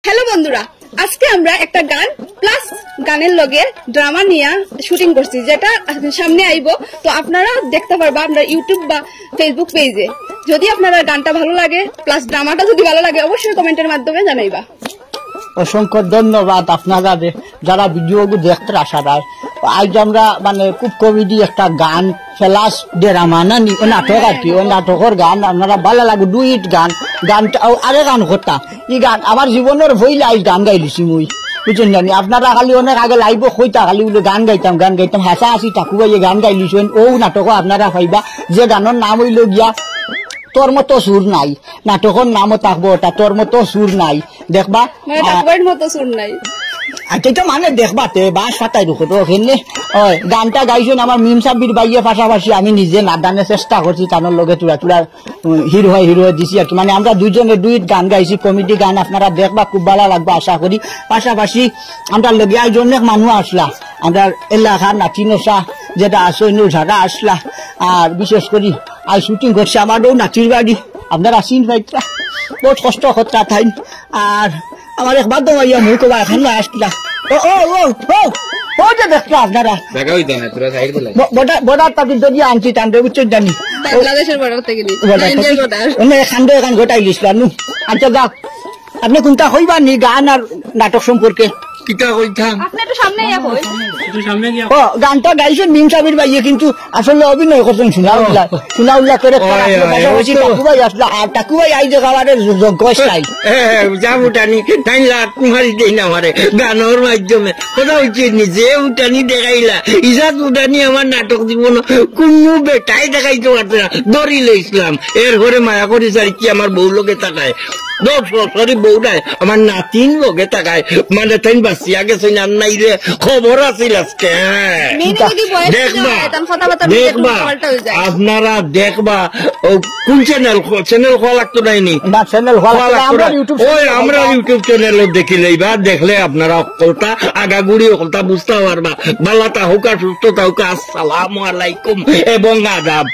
Hello বন্ধুরা, আজকে আমরা একটা গান প্লাস গানের লগে ড্রামা নিয়ে শুটিং করছি, যেটা সামনে আইব। তো আপনারা দেখতে পারবা আমরা ইউটিউব বা ফেসবুক পেজে। যদি আপনারা গানটা ভালো লাগে প্লাস ড্রামাটা যদি ভালো লাগে, অবশ্যই কমেন্টের মাধ্যমে জানাইবা। অসংখ্য ধন্যবাদ আপনারা যারা ভিডিওগুলো দেখতে আসারায়। আজ আমরা মানে খুব কমেডি একটা গান ফেলাস ড্রামা না নাটক আর কি, ওই নাটকের গান আপনারা ভালো লাগে। ডুইট গানটা আরে গান কথা এই গান আমার জীবনের ভইলে আজ গান গাইলিছি মুই, বুঝছেন জানি। আপনারা খালি অনেক আগে লাইব হইতা খালি বলে গান গাইতাম হাসা হাসি ঠাকুরাইয়ে গান গাইলিছেন। ও নাটকও আপনারা পাইবা, যে গানের নাম হইল গিয়া তোর মতো সুর নাই। নাটকের নামও থাকবো ওটা তোর মতো সুর নাই, দেখবা মতো সুর নাই। আচ্ছা মানে দেখবা তে বাস ফাটাই রুখো তো ওখানে। গানটা গাইছেন আমার মিম সাব্বির বাইয়ে, পাশাপাশি আমি নিজে নাদানের চেষ্টা করছি, তার লগে তুরা হিরো হয়ে দিছি আর কি। মানে আমরা দুইজনে দুইট গান গাইছি, কমেডি গান। আপনারা দেখবা খুব ভালো লাগবে আশা করি। পাশাপাশি আমরা লগে আজ অনেক মানুষ আসলা, আমরা এলাকার নাচি নচা যেটা আছে যারা আসলা। আর বিশেষ করে আজ শুটিং করছে আমারও নাচির বাড়ি, আপনারা চিন পাইতরা বহুত কষ্ট খতরা থাইন। আর আমার একবার দমাইয়া মুই কবা এখন আসলা যে দেখছো আপনারা বর্ডার তাদের যদি আনছি টানতে বুঝছো জানি বাংলাদেশের বর্ডার থেকে খান্ড এখান গোটাই লিসলাম। আচ্ছা যাক, আপনি কোনটা হইবা নি গান আর নাটক সম্পর্কে? গানটা গাইছেন মিম সাবির ভাইয়ে, কিন্তু আসলে অভিনয় করছেন সুনাউল্লাহ করে টাকুভাই আসলো। আর টাকুভাই আই যে খাবারের গানের মাধ্যমে কথা হচ্ছে নিজে উঠানি দেখাইলা। ইজাত উঠানি আমার নাটক জীবন কোনো বেটাই দেখাইতে পারছে না, ধরিলে ইসলাম। এর ঘরে মায়া করি চাই কি আমার বউ লোকে তাকায়, সরি বউটাই আমার নাতিন লোকে তাকায়। মানে তাই বাঁচিয়া গেছে না নাইলে খবর আছিল আজকে। দেখবা আপনারা দেখবা কোন চ্যানেল খোলা লাগতো নাইনি, আমরা ইউটিউব চ্যানেল দেখিলেই বা দেখলে আপনারা অকলটা আগাগুড়ি অকলটা বুঝতে পারবা। ভালো তা হোক আর সুস্থ তা হোক। আসসালামু আলাইকুম এবং আদাব।